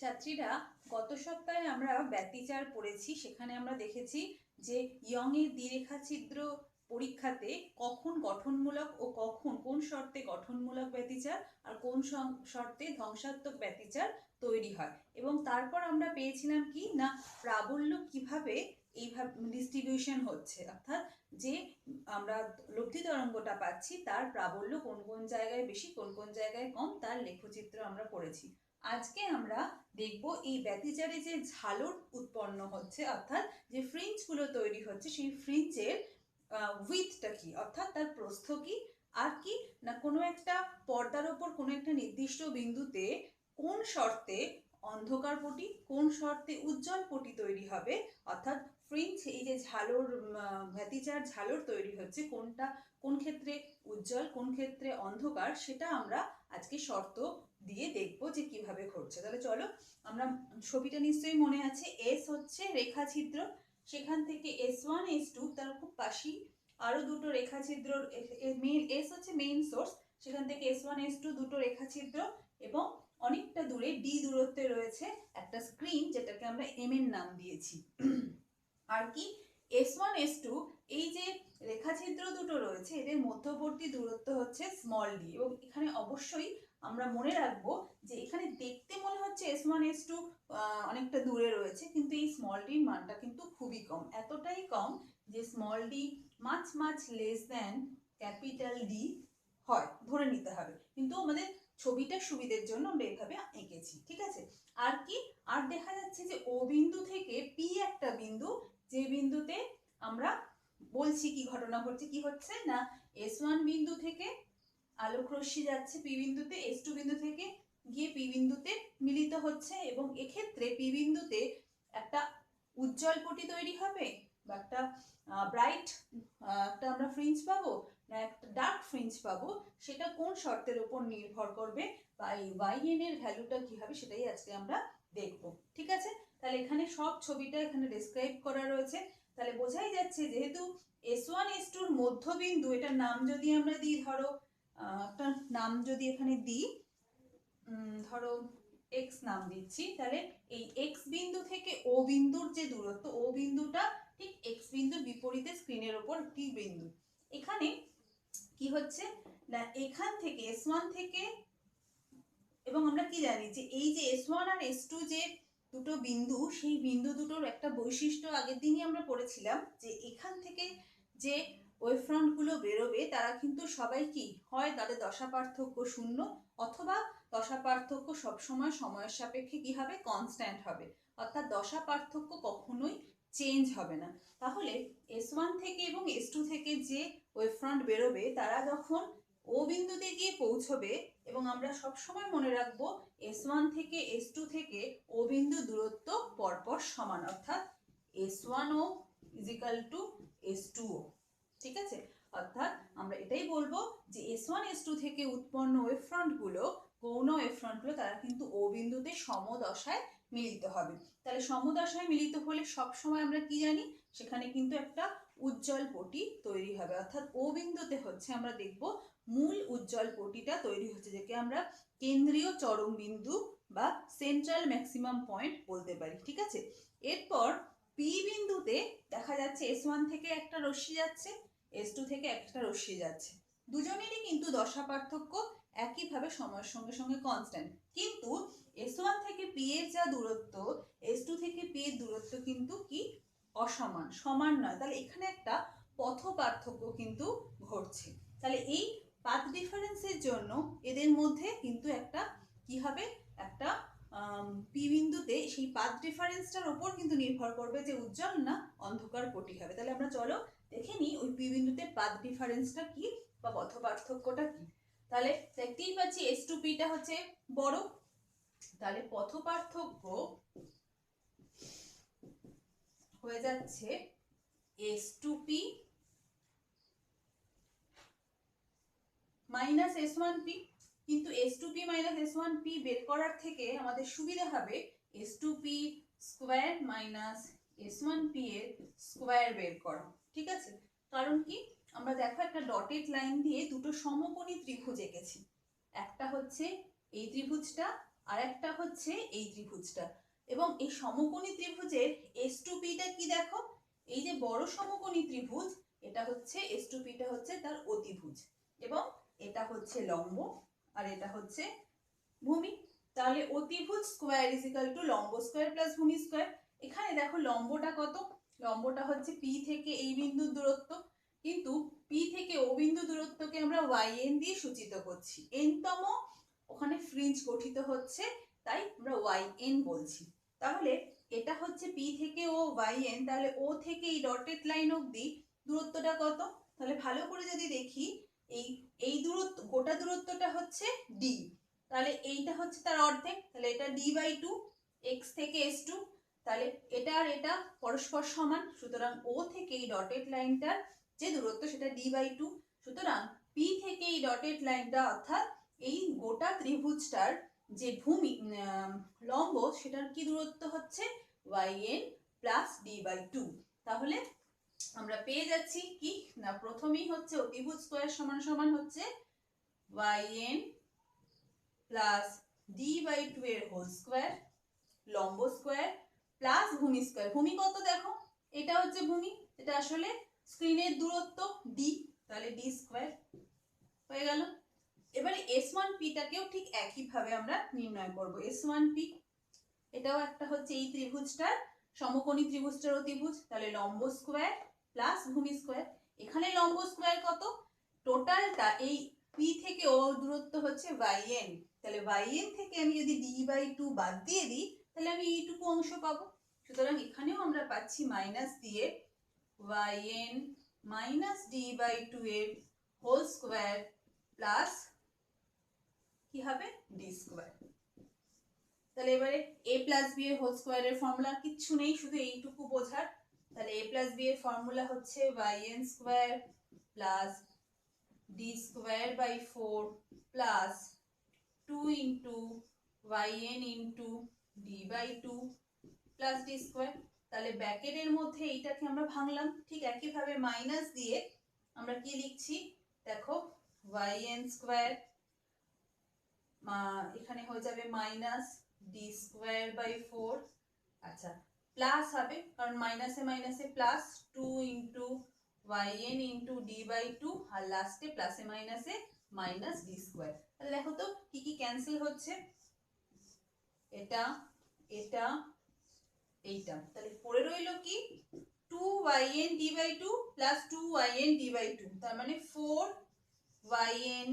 ছাত্রীরা, গত সপ্তাহে আমরা ব্যতিচার পড়েছি। সেখানে আমরা দেখেছি যে ইয়ং এর দ্বিরেখা ছিদ্র পরীক্ষাতে কখন গঠনমূলক ও কখন কোন শর্তে গঠনমূলক ব্যতিচার আর কোন শর্তে ধ্বংসাত্মক ব্যতিচার তৈরি হয়। এবং তারপর আমরা পেয়েছিলাম কি না, প্রাবল্য কিভাবে এইভাবে ডিস্ট্রিবিউশন হচ্ছে, অর্থাৎ যে আমরা লব্ধি তরঙ্গটা পাচ্ছি তার প্রাবল্য কোন কোন জায়গায় বেশি কোন কোন জায়গায় কম, তার লেখচিত্র আমরা পড়েছি। আজকে আমরা দেখব এই ব্যতিচারে যে ঝালর উৎপন্ন হচ্ছে, অর্থাৎ যে ফ্রিঞ্জগুলো তৈরি হচ্ছে, সেই ফ্রিঞ্জের উইথটা কি, অর্থাৎ তার প্রস্থ কি, আর কি না কোনো একটা পর্দার ওপর কোনো একটা নির্দিষ্ট বিন্দুতে কোন শর্তে অন্ধকার পটি কোন শর্তে উজ্জ্বল পটি তৈরি হবে, অর্থাৎ ফ্রিঞ্জ এই যে ঝালর ব্যতিচার ঝালর তৈরি হচ্ছে কোনটা কোন ক্ষেত্রে উজ্জ্বল কোন ক্ষেত্রে অন্ধকার, সেটা আমরা আজকে শর্ত দিয়ে দেখবো যে কিভাবে ঘটছে। তাহলে চলো, আমরা ছবিটা নিশ্চয়ই মনে আছে, এস হচ্ছে রেখা ছিদ্র, সেখান থেকে S1 S2 তার খুব পাশেই আরো দুটো রেখা ছিদ্র, এস হচ্ছে মেইন সোর্স, সেখান থেকে S1 S2 দুটো রেখা ছিদ্র, এবং অনেকটা দূরে ডি দূরত্বে রয়েছে একটা স্ক্রিন, যেটাকে আমরা এম এর নাম দিয়েছি। আর কি S1 S2 এই যে রেখাছিদ্র দুটো রয়েছে এদের মধ্যবর্তী দূরত্ব হচ্ছে স্মল ডি, এবং এখানে অবশ্যই আমরা মনে রাখবো যে এখানে দেখতে মনে হচ্ছে S1 S2 অনেকটা দূরে রয়েছে, কিন্তু এই স্মল ডির মানটা কিন্তু খুবই কম, এতটাই কম যে small D much much less than capital D হয়, ধরে নিতে হবে। কিন্তু আমাদের ছবিটার সুবিধের জন্য আমরা এভাবে এঁকেছি, ঠিক আছে। আর কি, আর দেখা যাচ্ছে যে ও বিন্দু থেকে পি একটা বিন্দু, যে বিন্দুতে আমরা বলছি কি ঘটনা ঘটছে, কি হচ্ছে না, S1 বিন্দু থেকে আলোক রশ্মি যাচ্ছে পি বিন্দুতে, S2 বিন্দু থেকে গিয়ে পি বিন্দুতে মিলিত হচ্ছে, এবং এক্ষেত্রে পি বিন্দুতে একটা উজ্জ্বল পটি তৈরি হবে বা একটা ব্রাইট একটা আমরা ফ্রিঞ্জ পাবো না একটা ডার্ক ফ্রিঞ্জ পাবো, সেটা কোন শর্তের উপর নির্ভর করবে বা এই YN এর ভ্যালুটা কি হবে সেটাই আজকে আমরা দেখবো, ঠিক আছে। তাহলে এখানে সব ছবিটা এখানে ডেসক্রাইব করা রয়েছে, তাহলে বোঝাই যাচ্ছে যেহেতু S1 S2 এর মধ্যবিন্দু, এটার নাম যদি আমরা দিই, ধরো একটা নাম যদি এখানে দিই, ধরো এক্স নাম দিচ্ছি, তাহলে এই এক্স বিন্দু থেকে ও বিন্দুর যে দূরত্ব, ও বিন্দুটা ঠিক এক্স বিন্দুর বিপরীতে স্ক্রিনের ওপর একটি বিন্দু। এখানে কি হচ্ছে না, এখান থেকে S1 থেকে, এবং আমরা কি জানি যে এই যে S1 আর S2 যে দুটো বিন্দু, সেই বিন্দু দুটোর একটা বৈশিষ্ট্য আগের দিনই আমরা পড়েছিলাম যে এখান থেকে যে ওয়েভফ্রন্ট গুলো বেরোবে তারা কিন্তু সবাই কি হয়, তাদের দশা পার্থক্য শূন্য, অথবা দশা পার্থক্য সবসময় সময়ের সাপেক্ষে কি হবে, কনস্ট্যান্ট হবে, অর্থাৎ দশা পার্থক্য কখনোই চেঞ্জ হবে না। তাহলে S1 থেকে এবং S2 থেকে যে ওয়েভফ্রন্ট বেরোবে তারা যখন ও বিন্দুতে গিয়ে পৌঁছবে, এবং আমরা সবসময় মনে রাখবো S1 থেকে S2 থেকে ও বিন্দু দূরত্ব পরপর সমান, অর্থাৎ S1O = S2O, ঠিক আছে। অর্থাৎ আমরা এটাই বলবো যে S1 S2 থেকে উৎপন্ন ওয়েভফ্রন্ট গুলো, গৌণ ওয়েভফ্রন্ট গুলো, তারা কিন্তু ও বিন্দুতে সমদশায় মিলিত হবে। তাহলে সমদশায় মিলিত হলে সবসময় আমরা কি জানি, সেখানে কিন্তু একটা উজ্জ্বল পটি তৈরি হবে, অর্থাৎ ও বিন্দুতে হচ্ছে আমরা দেখব মূল উজ্জ্বল পটিটা তৈরি হচ্ছে, যেকে আমরা কেন্দ্রীয় চরম বিন্দু বা সেন্ট্রাল ম্যাক্সিমাম পয়েন্ট বলতে পারি, ঠিক আছে। এরপর পি বিন্দুতে দেখা যাচ্ছে S1 থেকে একটা রশ্মি যাচ্ছে, S2 থেকে একটা রশ্মি যাচ্ছে, দুজনেরই কিন্তু দশা পার্থক্য একইভাবে সময়ের সঙ্গে সঙ্গে কনস্ট্যান্ট, কিন্তু S1 থেকে পি এর যা দূরত্ব, S2 থেকে পি এর দূরত্ব কিন্তু কি অসমান, সমান নয়। তাহলে এখানে একটা পথ পার্থক্য কিন্তু ঘটছে। তাহলে এই পাথ ডিফারেন্সের জন্য এদের মধ্যে কিন্তু একটা কি হবে, একটা পি বিন্দুতে সেই পাথ ডিফারেন্সটার উপর কিন্তু নির্ভর করবে যে উজ্জ্বল না অন্ধকার পটি হবে। তাহলে আমরা চলো দেখে নিই ওই পি বিন্দুতে পাথ ডিফারেন্সটা কি বা পথ পার্থক্যটা কি। তাহলে দেখতেই পাচ্ছি S2P টা হচ্ছে বড়, তাহলে পথ পার্থক্য হয়ে যাচ্ছে S2P মাইনাস S1P, কিন্তু S2P মাইনাস S1P বের করার থেকে আমাদের সুবিধা হবে S2P স্কোয়ার মাইনাস S1P এর স্কোয়ার বের করা, ঠিক আছে। কারণ কি, আমরা দেখো একটা ডটেড লাইন দিয়ে দুটো সমকোণী ত্রিভুজ এঁকেছি, একটা হচ্ছে এই ত্রিভুজটা আর একটা হচ্ছে এই ত্রিভুজটা। এবং এই সমকোণী ত্রিভুজের S2P-টা কি দেখো, এই যে বড় সমকোণী ত্রিভুজ, এটা হচ্ছে S2P-টা হচ্ছে তার অতিভুজ, এবং এটা হচ্ছে লম্ব আর এটা হচ্ছে ভূমি। তাহলে অতিভুজ স্কোয়ার ইজ ইকাল টু লম্ব স্কোয়ার প্লাস ভূমি স্কোয়ার। এখানে দেখো লম্বটা কত, লম্বটা হচ্ছে পি থেকে এই বিন্দুর দূরত্ব, কিন্তু পি থেকে ও বিন্দু দূরত্বকে আমরা yn দিয়ে সূচিত করছি, n-তম ওখানে ফ্রিঞ্জ গঠিত হচ্ছে, তাই আমরা yn বলছি। তাহলে এটা হচ্ছে পি থেকে ও yn, তাহলে ও থেকে এই ডটেড লাইন অবধি দূরত্বটা কত, তাহলে ভালো করে যদি দেখি, এই এই দূরত্ব, গোটা দূরত্বটা হচ্ছে d, তাহলে এইটা হচ্ছে তার অর্ধেক, তাহলে এটা d/2 x থেকে s2, তাহলে এটা আর এটা পরস্পর সমান, সুতরাং ও থেকে এই ডটেড লাইনটার যে দূরত্ব সেটা d/2, সুতরাং p থেকে এই ডটেড লাইনটা অর্থাৎ এই গোটা ত্রিভুজটার যে ভূমি লম্ব সেটার কি দূরত্ব হচ্ছে yn প্লাস d/2। তাহলে আমরা পেয়ে যাচ্ছি কি না, প্রথমেই হচ্ছে অতিভুজ স্কোয়ার সমান সমান হচ্ছে yn প্লাস d/2 এর হোল স্কোয়ার লম্ব স্কোয়ার প্লাস ভূমি স্কোয়ার। ভূমি কত দেখো, এটা হচ্ছে ভূমি, এটা আসলে স্ক্রিনের দূরত্ব d, তাহলে d স্কোয়ার হয়ে গেল। এবারে S1P-টাকেও ঠিক একইভাবে আমরা নির্ণয় করব। S1P এটাও একটা হচ্ছে এই ত্রিভুজটার সমকোণী ত্রিভুজটার অতিভুজ, তাহলে লম্ব স্কোয়ার প্লাস ভূমি স্কোয়ার। এখানে লম্ব স্কোয়ার কত, টোটালটা এই P থেকে ও দূরত্ব হচ্ছে yn, তাহলে yn থেকে আমি যদি d/2 বাদ দিয়ে দিই তাহলে আমি এইটুকু অংশ পাবো, সুতরাং এখানেও আমরা পাচ্ছি মাইনাস দিয়ে yn মাইনাস d/2 এর হোল স্কোয়ার প্লাস কি হবে d স্কোয়ার। তাহলে এবারে a প্লাস b এর হোল স্কোয়ারের ফর্মুলা কিচ্ছু নেই, শুধু এইটুকু বোঝার, তাহলে a প্লাস b এর ফর্মুলা হচ্ছে yn square plus d square by 4 plus 2 into yn into d/2 plus d square. তাহলে ব্র্যাকেটের মধ্যে এইটাকে আমরা ভাঙলাম, ঠিক একইভাবে মাইনাস দিয়ে আমরা কি লিখছি দেখো, yn স্কোয়ার এখানে হয়ে যাবে মাইনাস d স্কোয়ার বাই 4, আচ্ছা প্লাস হবে কারণ মাইনাসে মাইনাসে plus 2 into yn into d/2 আর লাস্টে প্লাসে মাইনাসে মাইনাস d স্কোয়ার। তাহলে দেখো তো কি কি ক্যান্সেল হচ্ছে, এটা এটা এইটা, তাহলে পড়ে রইল কি 2yn d/2 plus 2yn d/2, তার মানে 4yn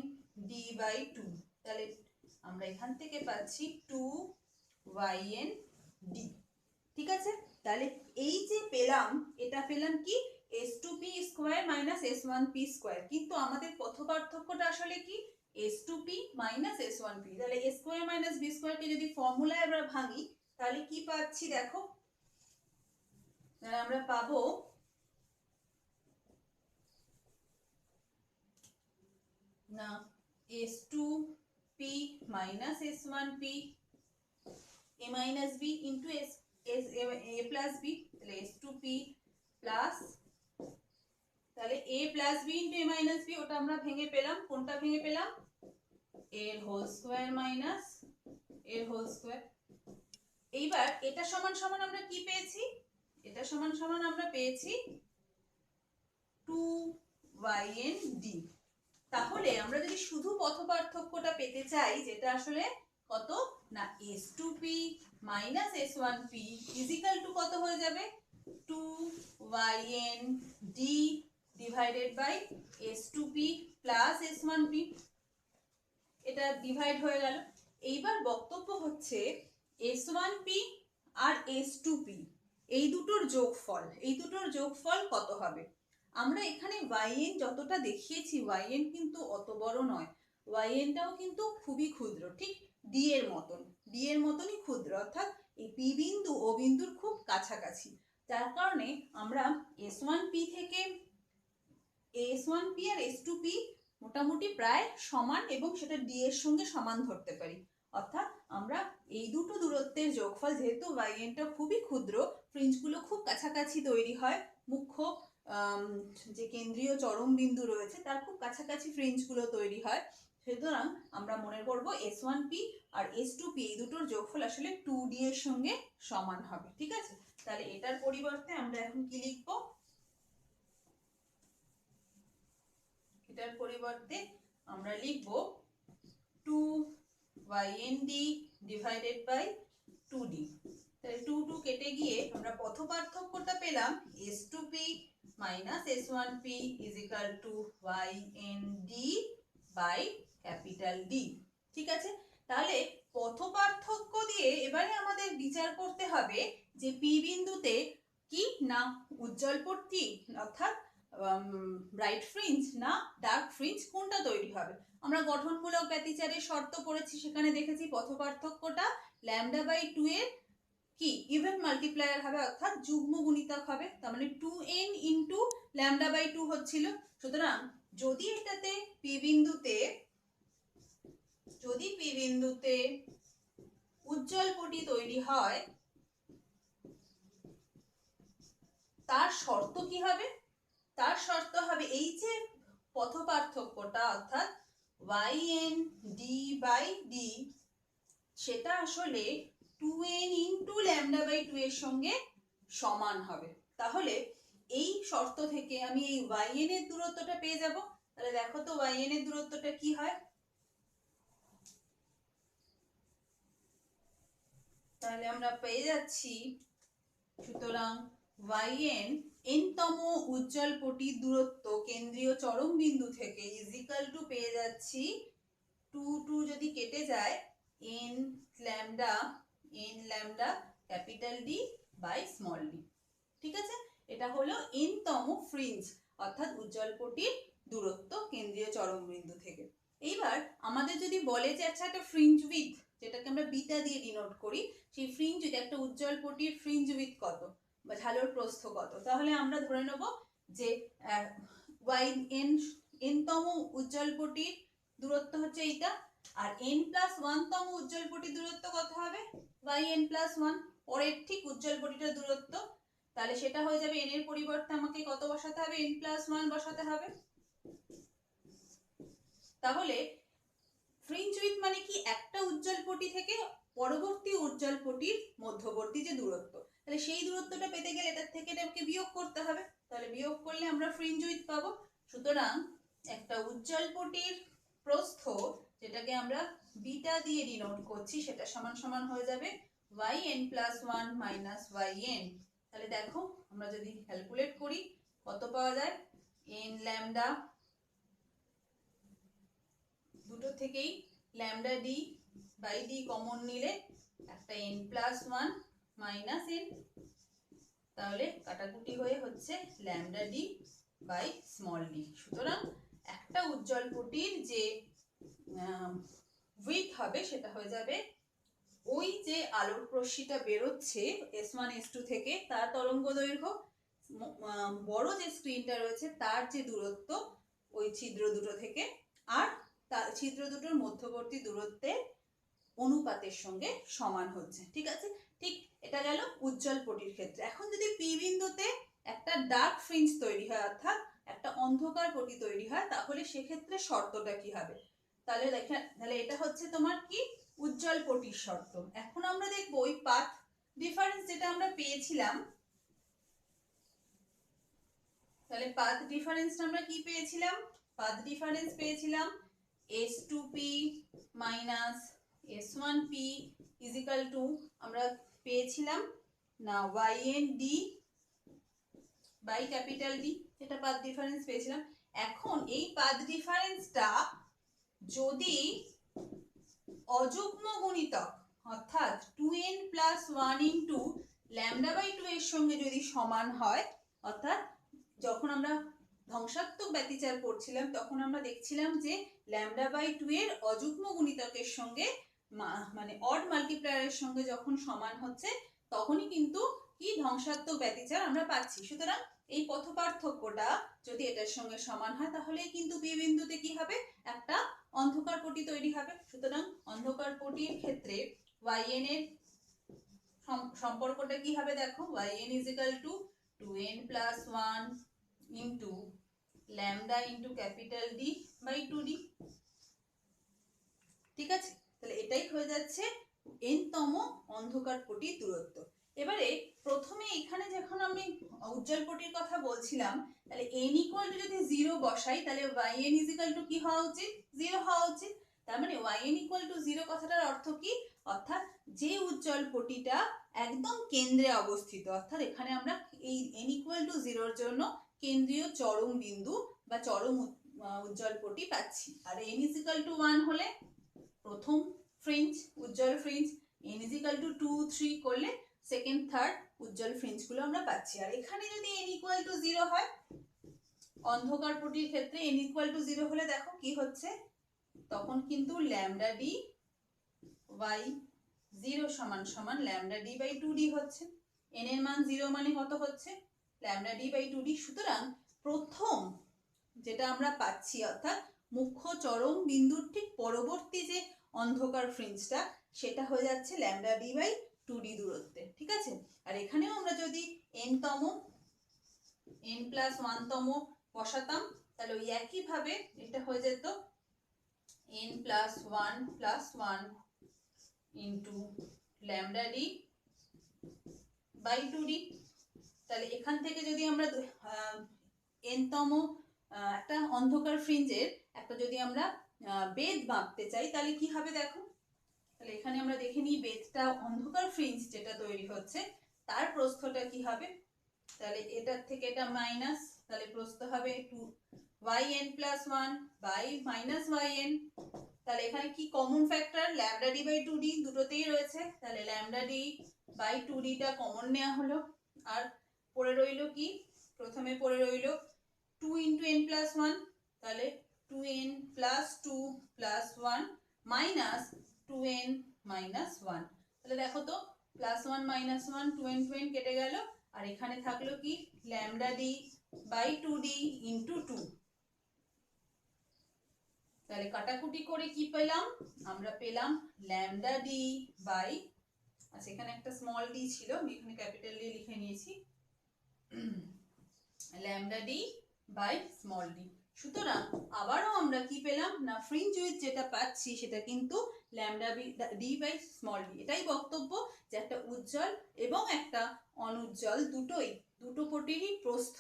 d/2। তাহলে আমরা এখান থেকে পাচ্ছি 2yn d, ঠিক আছে। তাহলে এই যে পেলাম, এটা পেলাম কি S2P square minus S1P square, কিন্তু আমাদের পথ পার্থক্যটা আসলে কি S2P মাইনাস S1P। তাহলে a স্কোয়ার মাইনাস b স্কোয়ারকে যদি ফর্মুলায় আমরা ভাঙি তাহলে কি পাচ্ছি দেখো, আমরা পাবো না S2P minus S1P a minus b into a plus b, তাহলে S2P প্লাস, তাহলে a plus b into a minus b, ওটা আমরা ভেঙে পেলাম, কোনটা ভেঙে পেলাম, এর হোল স্কোয়ার মাইনাস এর হোল স্কোয়ার। এইবার এটা সমান সমান আমরা কি পেয়েছি, এটা সমান সমান আমরা পেয়েছি 2yn d। তাহলে আমরা যদি শুধু পথ পার্থক্যটা পেতে চাই, যেটা আসলে কত না S2P minus S1P is equal two কত হয়ে যাবে 2yn d divided by S2P plus S1P, এটা ডিভাইড হয়ে গেল। এইবার বক্তব্য হচ্ছে S1P আর S2P এই দুটোর যোগফল কত হবে। আমরা এখানে yn যতটা দেখিয়েছি, yn কিন্তু অত বড় নয়, yn-টাও কিন্তু খুবই ক্ষুদ্র, ঠিক d এর মতনই ক্ষুদ্র, অর্থাৎ এই p বিন্দু ও বিন্দুর খুব কাছাকাছি, যার কারণে আমরা S1P আর S2P মোটামুটি প্রায় সমান এবং সেটা d এর সঙ্গে সমান ধরতে পারি। অর্থাৎ আমরা এই দুটো দূরত্বের যোগফল, যেহেতু yn-টা খুবই ক্ষুদ্র, ফ্রিঞ্জগুলো খুব কাছাকাছি তৈরি হয়, মুখ্য যে কেন্দ্রীয় চরম বিন্দু রয়েছে তার খুব কাছাকাছি ফ্রিঞ্জগুলো তৈরি হয়, সুতরাং আমরা মনে করব S1P আর S2P এই দুটোর যোগফল আসলে 2D এর সঙ্গে সমান হবে। ঠিক আছে, তাহলে এটার পরিবর্তে আমরা এখন কি লিখব? এটার পরিবর্তে আমরা লিখব 2YND ডিভাইডেড বাই 2D। তাহলে 2 কেটে গিয়ে আমরা পথ পার্থক্যটা পেলাম S2P minus S1P is equal to YND by capital D। ঠিক আছে, তাহলে পথ পার্থক্য দিয়ে এবারে আমাদের বিচার করতে হবে যে পি বিন্দুতে কি না উজ্জ্বল পট্টি অর্থাৎ ব্রাইট ফ্রিঞ্জ না ডার্ক ফ্রিঞ্জ কোনটা তৈরি হবে। আমরা গঠনমূলক ব্যতিচারের শর্ত পড়েছি, সেখানে দেখেছি পথ পার্থক্যটা λ/2 এর কি ইভেন মাল্টিপ্লায়ার হবে অর্থাৎ যুগ্ম গুণিতক হবে, তার মানে 2n ইন্টু λ/2 হচ্ছিল। সুতরাং যদি এটাতে পি বিন্দুতে উজ্জ্বল পটি তৈরি হয়, তার শর্ত কি হবে? তার শর্ত হবে এই যে পথ পার্থক্যটা অর্থাৎ YND/D সেটা আসলে 2n ইন্টু λ/2 এর সঙ্গে সমান হবে। তাহলে এই শর্ত থেকে আমি এই yn এর দূরত্বটা পেয়ে যাব। তাহলে দেখো তো yn এর দূরত্বটা কি হয়। তাহলে আমরা পেয়ে যাচ্ছি, সুতরাং yn n-তম উজ্জ্বল পটির দূরত্ব কেন্দ্রীয় চরম বিন্দু থেকে ইজ ইকুয়াল টু পেয়ে যাচ্ছি 2 যদি কেটে যায় n lambda capital D by small d। ঠিক আছে, এটা হলো n-তম ফ্রিঞ্জ অর্থাৎ উজ্জ্বল পটির দূরত্ব কেন্দ্রীয় চরম বিন্দু থেকে। এইবার আমাদের যদি বলে যে আচ্ছা একটা ফ্রিঞ্জ উইথ, যেটাকে আমরা বিটা দিয়ে ডিনোট করি, সেই ফ্রিঞ্জ উইথ একটা উজ্জ্বল পটির ফ্রিঞ্জ উইথ কত বা ঝালর প্রস্থ কত, তাহলে আমরা ধরে নেব যে n-তম উজ্জ্বল পটির দূরত্ব হচ্ছে এইটা, আর n+1-তম উজ্জ্বল পটির দূরত্ব কত হবে? yn+1, পরের ঠিক উজ্জ্বল পটিটার দূরত্ব। তাহলে সেটা হয়ে যাবে n এর পরিবর্তে আমাকে কত বসাতে হবে? n+1 বসাতে হবে। তাহলে ফ্রিঞ্জ উইথ মানে কি? একটা উজ্জ্বল পটি থেকে পরবর্তী উজ্জ্বল পটির মধ্যবর্তী যে দূরত্ব, তাহলে সেই দূরত্বটা পেতে গেলে এটার থেকে এটাকে বিয়োগ করতে হবে। তাহলে বিয়োগ করলে আমরা ফ্রিঞ্জ উইথ পাবো। সুতরাং একটা উজ্জ্বল পটির প্রস্থ, যেটাকে আমরা বিটা দিয়ে ডিনোট করছি, সেটা সমান সমান হয়ে যাবে yn+1 মাইনাস yn। তাহলে দেখো আমরা যদি ক্যালকুলেট করি কত পাওয়া যায়, n ল্যামডা, দুটো থেকেই λD/D কমন নিলে একটা n+1 মাইনাস n, তাহলে কাটাকুটি হয়ে হচ্ছে λD বাই স্মল d। সুতরাং একটা উজ্জ্বল পটির যে উইথ হবে সেটা হয়ে যাবে ওই যে আলোর রশ্মিটা বেরোচ্ছে S1 S2 থেকে তার তরঙ্গ দৈর্ঘ্য, বড় যে স্ক্রিনটা রয়েছে তার যে দূরত্ব ওই ছিদ্র দুটো থেকে, আর ছিদ্র দুটোর মধ্যবর্তী দূরত্বের অনুপাতের সঙ্গে সমান হচ্ছে। ঠিক আছে, ঠিক এটা গেল উজ্জ্বল পটির ক্ষেত্রে। এখন যদি পি বিন্দুতে একটা ডার্ক ফ্রিঞ্জ তৈরি হয় অর্থাৎ একটা অন্ধকার পটি তৈরি হয়, তাহলে সেক্ষেত্রে শর্তটা কি হবে? তাহলে এটা হচ্ছে তোমার কি উজ্জ্বল পটির শর্ত। এখন আমরা দেখবো ওই পাথ ডিফারেন্স যেটা আমরা পেয়েছিলাম, তাহলে পাথ ডিফারেন্সটা আমরা কি পেয়েছিলাম? পাথ ডিফারেন্স পেয়েছিলাম S2P minus S1P is equal two আমরা পেয়েছিলাম না YND বাই ক্যাপিটাল D, এটা পাথ ডিফারেন্স পেয়েছিলাম। এখন এই পাথ ডিফারেন্সটা যদি অযুগ্ম গুণিতক অর্থাৎ 2n+1 ইন্টু λ/2 এর সঙ্গে যদি সমান হয়, অর্থাৎ যখন আমরা ধ্বংসাত্মক ব্যতিচার পড়ছিলাম তখন আমরা দেখছিলাম যে λ/2 এর অযুগ্ম গুণিতকের সঙ্গে মানে অড মাল্টিপ্লায়ারের সঙ্গে যখন সমান হচ্ছে তখনই কিন্তু কি ধ্বংসাত্মক ব্যতিচার আমরা পাচ্ছি। সুতরাং এই পথ পার্থক্যটা যদি এটার সঙ্গে সমান হয় তাহলে কিন্তু পি বিন্দুতে কি হবে? একটা অন্ধকার পটি তৈরি হবে। সুতরাং অন্ধকার পটির ক্ষেত্রে yn এর সম্পর্কটা কি হবে? দেখো yn is equal to 2n+1 into lambda into capital D by 2D। ঠিক আছে, তাহলে এটাই হয়ে যাচ্ছে n-তম অন্ধকার পটির দূরত্ব। এবারে প্রথমে এখানে যখন আমি উজ্জ্বল পটির কথা বলছিলাম, তাহলে n ইকুয়াল টু যদি 0 বসাই তাহলে yn ইজিক্যাল টু কি হওয়া উচিত? 0 হওয়া উচিত। তার মানে yn ইকুয়াল টু 0 কথাটার অর্থ কি? অর্থাৎ যে উজ্জ্বল পটিটা একদম কেন্দ্রে অবস্থিত, অর্থাৎ এখানে আমরা এই n ইকুয়াল টু 0 এর জন্য কেন্দ্রীয় চরম বিন্দু বা চরম উজ্জ্বল পটি পাচ্ছি। আর n ইজিক্যাল টু 1 হলে প্রথম ফ্রিঞ্জ উজ্জ্বল ফ্রিঞ্জ, n ইজিক্যাল টু 2 3 করলে সেকেন্ড থার্ড উজ্জ্বল ফ্রিঞ্জ গুলো আমরা পাচ্ছি। আর এখানে যদি n ইকুয়াল টু 0 হয়, অন্ধকার পটির ক্ষেত্রে n ইকুয়াল টু 0 হলে দেখো কি হচ্ছে, তখন কিন্তু ল্যামডা ডি বাই 0 সমান সমান ল্যামডা ডি বাই 2d হচ্ছে। n এর মান 0 মানে কত হচ্ছে? Lambda D by 2d। সুতরাং প্রথম যেটা আমরা পাচ্ছি, অর্থাৎ মুখ্য চরম বিন্দুর ঠিক পরবর্তী যে অন্ধকার ফ্রিঞ্জটা, সেটা হয়ে যাচ্ছে ল্যামডা ডি বাই 2d দূরত্বে। ঠিক আছে, আর এখানেও আমরা যদি n-তম n+1-তম বসাতাম, তাহলে ওই একইভাবে এটা হয়ে যেত n+1+1 into lambda D by 2d। তাহলে এখান থেকে যদি আমরা n-তম একটা অন্ধকার ফ্রিঞ্জের একটা যদি আমরা বেধ মাপতে চাই, তাহলে কি হবে দেখো। তাহলে এখানে আমরা দেখে নিই বেধটা, অন্ধকার ফ্রিঞ্জ যেটা তৈরি হচ্ছে তার প্রস্থটা কি হবে। তাহলে এটার থেকে এটা মাইনাস, তাহলে প্রস্থ হবে 2yn+1 বাই মাইনাস yn। তাহলে এখানে কি common factor? Lambda D by 2d দুটোতেই রয়েছে, তাহলে ল্যামডা ডি বাই 2d টা কমন নেওয়া হলো। আর পড়ে রইল কি? প্রথমে পড়ে রইল 2 ইন্টু n+1, তাহলে 2n+2+1 মাইনাস 2n-1। তাহলে দেখো তো +1 -1 2n 2n কেটে গেল, আর এখানে থাকলো কি lambda D by 2d into 2। তাহলে কাটাকুটি করে কি পেলাম? আমরা পেলাম ল্যামডা ডি বাই, আচ্ছা এখানে একটা স্মল ডি ছিল, আমি এখানে ক্যাপিটাল ডি লিখে নিয়েছি, lambda D by small D. সুতরাং আবারও আমরা কি পেলাম না, ফ্রিঞ্জ উইডথ যেটা পাচ্ছি সেটা কিন্তু lambda D by small D. এটাই বক্তব্য যে একটা উজ্জ্বল এবং একটা অনুজ্জ্বল দুটো পটিরই প্রস্থ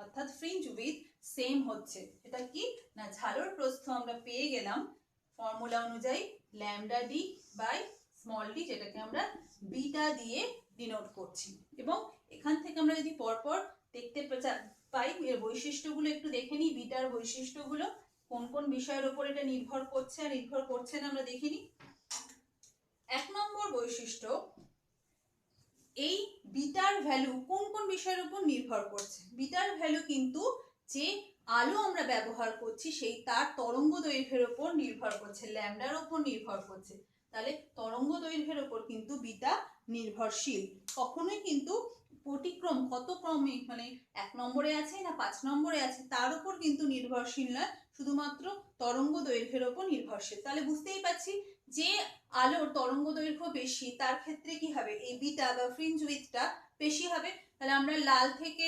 অর্থাৎ ফ্রিঞ্জ উইডথ সেম হচ্ছে। এটা কি না, ঝালর প্রস্থ আমরা পেয়ে গেলাম ফর্মুলা অনুযায়ী lambda D by small D, যেটাকে আমরা বিটা দিয়ে ডিনোট করছি। এবং এখান থেকে আমরা যদি পরপর দেখতে পাই এর বৈশিষ্ট্যগুলো একটু দেখে নিই। বিটার বৈশিষ্ট্যগুলো কোন কোন বিষয়ের উপর এটা নির্ভর করছে আর নির্ভর করছে না আমরা দেখে নিই। 1 নম্বর বৈশিষ্ট্য, এই বিটার ভ্যালু কোন কোন বিষয়ের উপর নির্ভর করছে। বিটার ভ্যালু কিন্তু যে আলো আমরা ব্যবহার করছি সেই তার তরঙ্গ দৈর্ঘ্যের উপর নির্ভর করছে, ল্যামডার উপর নির্ভর করছে। তাহলে তরঙ্গ দৈর্ঘ্যের উপর কিন্তু বিটা নির্ভরশীল। কখনোই কিন্তু পটিক্রম কত ক্রমে, মানে 1 নম্বরে আছে না 5 নম্বরে আছে তার উপর কিন্তু নির্ভরশীল নয়, শুধুমাত্র তরঙ্গ দৈর্ঘ্যের উপর নির্ভরশীল। তাহলে বুঝতেই পারছি যে আলোর তরঙ্গ দৈর্ঘ্য বেশি তার ক্ষেত্রে কি হবে, এই বিটা বা ফ্রিঞ্জ উইডথটা বেশি হবে। তাহলে আমরা লাল থেকে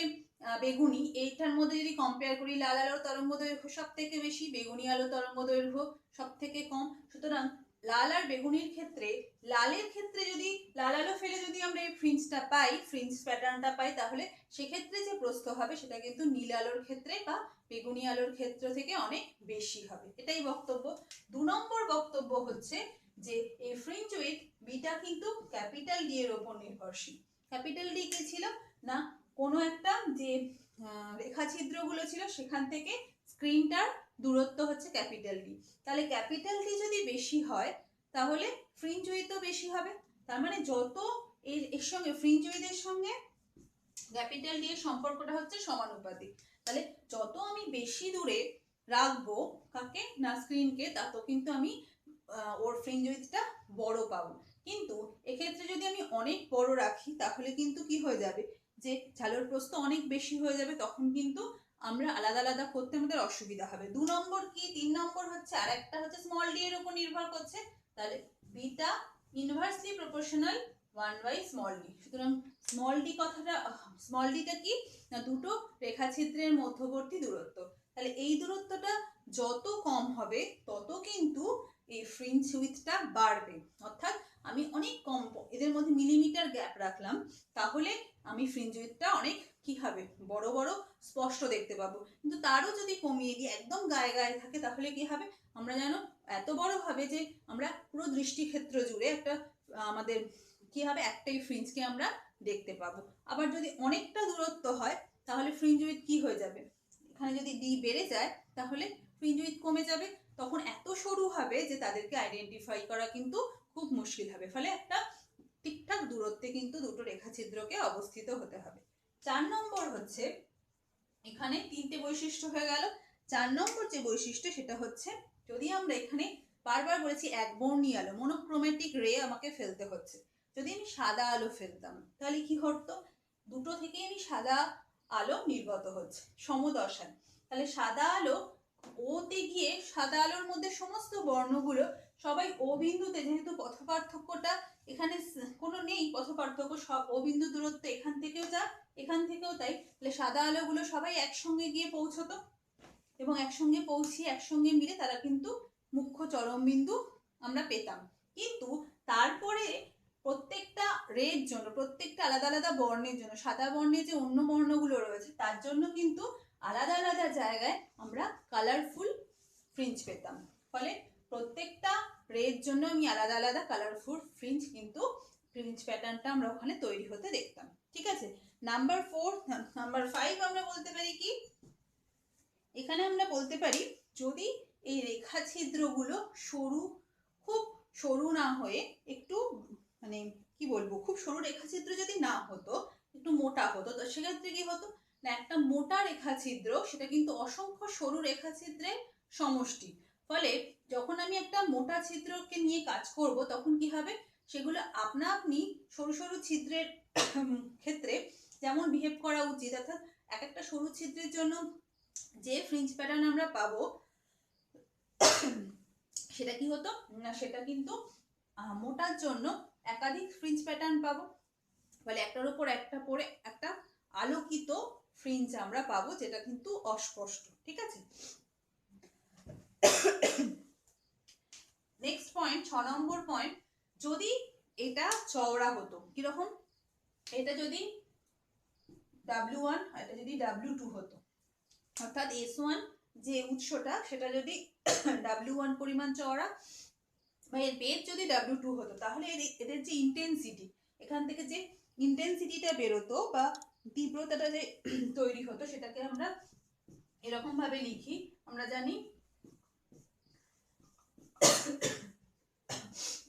বেগুনি এইটার মধ্যে যদি কম্পেয়ার করি, লাল আলোর তরঙ্গ দৈর্ঘ্য সব থেকে বেশি, বেগুনি আলো তরঙ্গ দৈর্ঘ্য সব থেকে কম। সুতরাং লাল আর বেগুনির ক্ষেত্রে, লালের ক্ষেত্রে যদি লাল আলো ফেলে যদি আমরা এই ফ্রিঞ্জটা পাই, ফ্রিঞ্জ প্যাটার্নটা পাই, তাহলে সেক্ষেত্রে যে প্রস্থ হবে সেটা কিন্তু নীল আলোর ক্ষেত্রে বা বেগুনি আলোর ক্ষেত্র থেকে অনেক বেশি হবে। এটাই বক্তব্য। 2 নম্বর বক্তব্য হচ্ছে যে এই ফ্রিঞ্জ উইডথ বিটা কিন্তু ক্যাপিটাল ডি এর উপর নির্ভরশীল। ক্যাপিটাল ডি কি ছিল না, কোনো একটা যে রেখাছিদ্রগুলো ছিল সেখান থেকে স্ক্রিনটার দূরত্ব হচ্ছে ক্যাপিটাল ডি। তাহলে ক্যাপিটাল ডি যদি বেশি হয় তাহলে ফ্রিঞ্জ উইডথও বেশি হবে। তার মানে যত এর সঙ্গে ফ্রিঞ্জ উইডথের সঙ্গে ক্যাপিটাল ডি এর সম্পর্কটা হচ্ছে সমানুপাতিক। তাহলে যত আমি বেশি দূরে রাখবো কাকে না স্ক্রিনকে, তত কিন্তু আমি ওর ফ্রিঞ্জ উইডথটা বড় পাবো। কিন্তু এক্ষেত্রে যদি আমি অনেক বড় রাখি তাহলে কিন্তু কি হয়ে যাবে, যে ঝালর প্রস্থ অনেক বেশি হয়ে যাবে, তখন কিন্তু আমরা আলাদা আলাদা করতে আমাদের অসুবিধা হবে। 2 নম্বর কি, 3 নম্বর হচ্ছে আর একটা হচ্ছে স্মল ডি এর উপর নির্ভর করছে। তাহলে beta inversely proportional 1 small D. সুতরাং স্মল ডি কথাটা, স্মল ডিটা কি না দুটো রেখাছিদ্রের মধ্যবর্তী দূরত্ব। তাহলে এই দূরত্বটা যত কম হবে তত কিন্তু এই ফ্রিঞ্জ উইথটা বাড়বে। অর্থাৎ আমি অনেক কম এদের মধ্যে মিলিমিটার গ্যাপ রাখলাম, তাহলে আমি ফ্রিঞ্জ উইথটা অনেক কি হবে, বড় বড় স্পষ্ট দেখতে পাবো। কিন্তু তারও যদি কমিয়ে দিই, একদম গায়ে গায়ে থাকে, তাহলে কি হবে, আমরা যেন এত বড় হবে যে আমরা পুরো দৃষ্টিক্ষেত্র জুড়ে একটা আমাদের কি হবে, একটাই ফ্রিঞ্জকে আমরা দেখতে পাবো। আবার যদি অনেকটা দূরত্ব হয়, তাহলে ফ্রিঞ্জ উইথ কি হয়ে যাবে, এখানে যদি ডি বেড়ে যায় তাহলে ফ্রিঞ্জ উইথ কমে যাবে, তখন এত সরু হবে যে তাদেরকে আইডেন্টিফাই করা কিন্তু খুব মুশকিল হবে। ফলে একটা ঠিকঠাক দূরত্বে কিন্তু দুটো রেখাছিদ্রকে অবস্থিত হতে হবে। 4 নম্বর হচ্ছে, এখানে 3টে বৈশিষ্ট্য হয়ে গেল। 4 নম্বর যে বৈশিষ্ট্য সেটা হচ্ছে, যদি আমরা এখানে বারবার বলেছি একবর্ণী আলো, মনোক্রোমেটিক রে আমাকে ফেলতে হচ্ছে, যদি আমি সাদা আলো ফেলতাম তাহলে কি হতো, দুটো থেকে আমি সাদা আলো নির্গত হচ্ছে সমদশায়, তাহলে সাদা আলো ওতে গিয়ে সাদা আলোর মধ্যে সমস্ত বর্ণগুলো সবাই ও বিন্দুতে, যেহেতু পথ পার্থক্যটা এখানে কোনো নেই, পথ পার্থক্য সব ও বিন্দু দূরত্ব এখান থেকেও যা এখান থেকেও তাই, তাহলে সাদা আলোগুলো সবাই একসঙ্গে গিয়ে পৌঁছতো এবং একসঙ্গে পৌঁছিয়ে একসঙ্গে মিলে তারা কিন্তু মুখ্য চরম বিন্দু আমরা পেতাম। কিন্তু তারপরে প্রত্যেকটা রের জন্য, প্রত্যেকটা আলাদা আলাদা বর্ণের জন্য, সাদা বর্ণের যে অন্য বর্ণগুলো রয়েছে তার জন্য কিন্তু আলাদা আলাদা জায়গায় আমরা কালারফুল ফ্রিঞ্জ পেতাম। ফলে প্রত্যেকটা রের জন্য আমি আলাদা আলাদা কালারফুল ফ্রিঞ্জ কিন্তু ফ্রিঞ্জ প্যাটার্নটা আমরা ওখানে তৈরি হতে দেখতাম। ঠিক আছে, নাম্বার 5 আমরা বলতে পারি কি, এখানে আমরা বলতে পারি যদি এই রেখা ছিদ্রগুলো সরু, খুব সরু না হয়ে একটু মানে কি বলবো, খুব সরু রেখা ছিদ্র যদি না হতো, একটু মোটা হতো, তো সেক্ষেত্রে কি হতো না, একটা মোটা রেখা ছিদ্র সেটা কিন্তু অসংখ্য সরু রেখা ছিদ্রের সমষ্টি। ফলে যখন আমি একটা মোটা ছিদ্রকে নিয়ে কাজ করব, তখন কি হবে, সেগুলো আপনা আপনি সরু সরু ছিদ্রের ক্ষেত্রে যেমন বিহেভ করা উচিত, অর্থাৎ এক একটা সরু ছিদ্রের জন্য যে ফ্রিঞ্জ প্যাটার্ন আমরা পাবো সেটা কি হতো না, সেটা কিন্তু মোটার জন্য একাধিক ফ্রিঞ্জ প্যাটার্ন পাবো। ফলে একটার উপর একটা পরে একটা আলোকিত ফ্রিঞ্জ আমরা পাবো, যেটা কিন্তু অস্পষ্ট। ঠিক আছে, নেক্সট পয়েন্ট, 6 নম্বর পয়েন্ট, যদি এটা চওড়া হতো, কিরকম, এটা যদি W1 এটা যদি W2 হতো, অর্থাৎ S1 যে উৎসটা সেটা যদি W1 পরিমাণ চওড়া বা এর বেদ যদি W2 হতো, তাহলে এদের যে ইন্টেন্সিটি, এখান থেকে যে ইন্টেন্সিটিটা বেরোতো বা তীব্রতাটা যে তৈরি হতো, সেটাকে আমরা এরকম ভাবে লিখি, আমরা জানি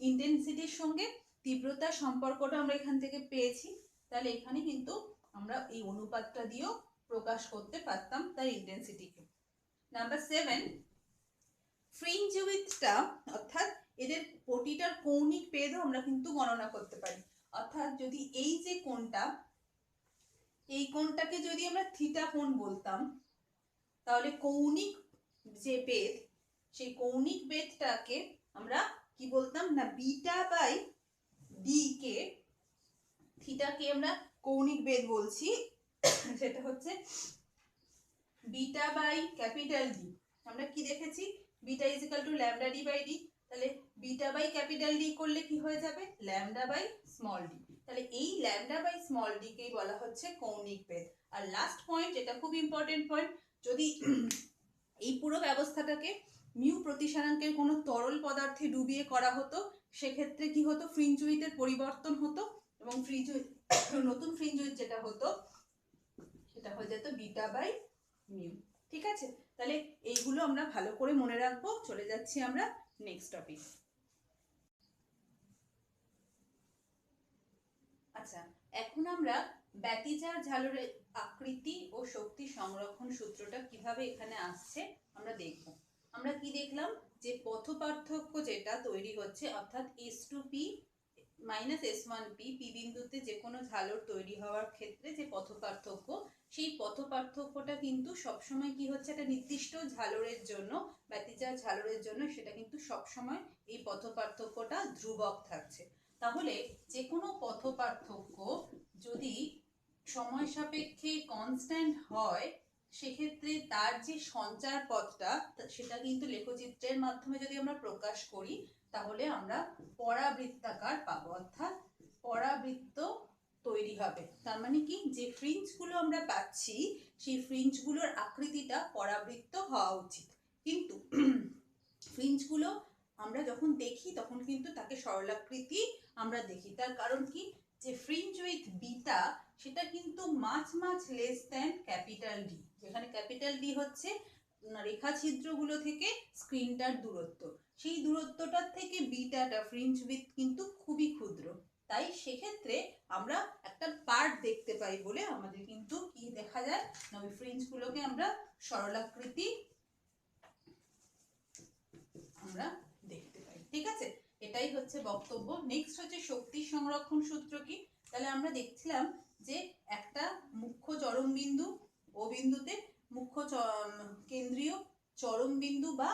ইন্টেন্সিটির সঙ্গে তীব্রতার সম্পর্কটা আমরা এখান থেকে পেয়েছি, তাহলে এখানে কিন্তু আমরা এই অনুপাতটা দিয়েও প্রকাশ করতে পারতাম তার ইন্টেন্সিটিকে। নাম্বার 7, ফ্রিঞ্জ উইথটা, অর্থাৎ এদের প্রতিটার কৌণিক বেধও আমরা কিন্তু গণনা করতে পারি। অর্থাৎ যদি এই যে কোণটা, এই কোণটাকে যদি আমরা থিটা কোণ বলতাম, তাহলে কৌণিক যে বেধ, সেই কৌণিক বেধটাকে আমরা কি বলতাম না, বিটা বাই ডি কে, থিটাকে আমরা কৌণিক বেধ বলছি, সেটা হচ্ছে বিটা বাই ক্যাপিটাল ডি। আমরা কি দেখেছি, beta is equal to lambda D by D, তাহলে বিটা বাই ক্যাপিটাল ডি করলে কি হয়ে যাবে, ল্যামডা বাই স্মল ডি। তাহলে এই ল্যামডা বাই স্মল ডি কেই বলা হচ্ছে কৌণিক বেধ। আর লাস্ট পয়েন্ট, যেটা খুব ইম্পর্টেন্ট পয়েন্ট, যদি এই পুরো ব্যবস্থাটাকে মিউ প্রতিসারাঙ্কের কোনো তরল পদার্থে ডুবিয়ে করা হতো, সেক্ষেত্রে কি হতো, ফ্রিঞ্জ উইথের পরিবর্তন হতো এবং ফ্রিঞ্জ নতুন ফ্রিঞ্জ উইথ যেটা হতো সেটা হয়ে যেত বিটা বাই মিউ। ঠিক আছে, তাহলে এইগুলো আমরা ভালো করে মনে রাখবো। চলে যাচ্ছি আমরা নেক্সট টপিক। আচ্ছা, এখন আমরা ব্যতিচার ঝালরের আকৃতি ও শক্তি সংরক্ষণ সূত্রটা কিভাবে এখানে আসছে আমরা দেখব। আমরা কি দেখলাম, যে পথ পার্থক্য যেটা তৈরি হচ্ছে, অর্থাৎ S2P মাইনাস S1P, পি বিন্দুতে যে কোনো ঝালর তৈরি হওয়ার ক্ষেত্রে যে পথ পার্থক্য, সেই পথ পার্থক্যটা কিন্তু সবসময় কি হচ্ছে, একটা নির্দিষ্ট ঝালরের জন্য, ব্যতিচার ঝালরের জন্য সেটা কিন্তু সবসময় এই পথ পার্থক্যটা ধ্রুবক থাকছে। তাহলে যে কোনো পথ পার্থক্য যদি সময় সাপেক্ষে কনস্ট্যান্ট হয়, সেক্ষেত্রে তার যে সঞ্চার পথটা সেটা কিন্তু লেখচিত্রের মাধ্যমে যদি আমরা প্রকাশ করি তাহলে আমরা পরাবৃত্তাকার পাবো, অর্থাৎ পরাবৃত্ত তৈরি হবে। তার মানে কি, যে ফ্রিঞ্জগুলো আমরা পাচ্ছি সেই ফ্রিঞ্জগুলোর আকৃতিটা পরাবৃত্ত হওয়া উচিত। কিন্তু ফ্রিঞ্জগুলো আমরা যখন দেখি তখন কিন্তু তাকে সরলাকৃতি আমরা দেখি। তার কারণ কি, যে ফ্রিঞ্জ উইথ বিটা সেটা কিন্তু মাছ লেস দ্যান ক্যাপিটাল ডি, যেখানে ক্যাপিটাল ডি হচ্ছে রেখা ছিদ্রগুলো থেকে স্ক্রিনটার দূরত্ব, সেই দূরত্বটার থেকে বিটাটা ফ্রিঞ্জ উইথ কিন্তু খুবই ক্ষুদ্র। তাই সেক্ষেত্রে আমরা একটা পার্ট দেখতে পাই বলে আমাদের কিন্তু কি দেখা যায় না, ওই ফ্রিঞ্জগুলোকে আমরা সরলাকৃতি আমরা দেখতে পাই। ঠিক আছে, এটাই হচ্ছে বক্তব্য। নেক্সট হচ্ছে শক্তি সংরক্ষণ সূত্র কি। তাহলে আমরা দেখছিলাম যে একটা মুখ্য চরম বিন্দু ও বিন্দুতে মুখ্য কেন্দ্রীয় চরম বিন্দু বা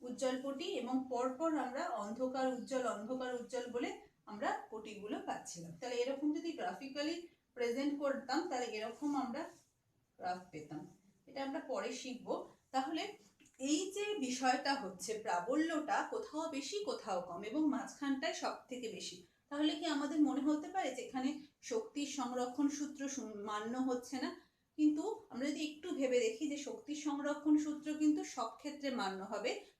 উজ্জ্বল পটি, এবং পরপর আমরা অন্ধকার উজ্জ্বল বলে আমরা পটিগুলো পাচ্ছিলাম। তাহলে এরকম যদি গ্রাফিক্যালি প্রেজেন্ট করতাম তাহলে এরকম আমরা গ্রাফ পেতাম। এটা আমরা পরে শিখবো। তাহলে এই যে বিষয়টা হচ্ছে, প্রাবল্যটা কোথাও বেশি কোথাও কম এবং মাঝখানটায় সব থেকে বেশি, তাহলে কি আমাদের মনে হতে পারে যে এখানে শক্তির সংরক্ষণ সূত্র মান্য হচ্ছে না? কিন্তু আমরা যদি একটু ভেবে দেখি যে শক্তির সংরক্ষণ সূত্র কিন্তু সব ক্ষেত্রে মান্য হবে,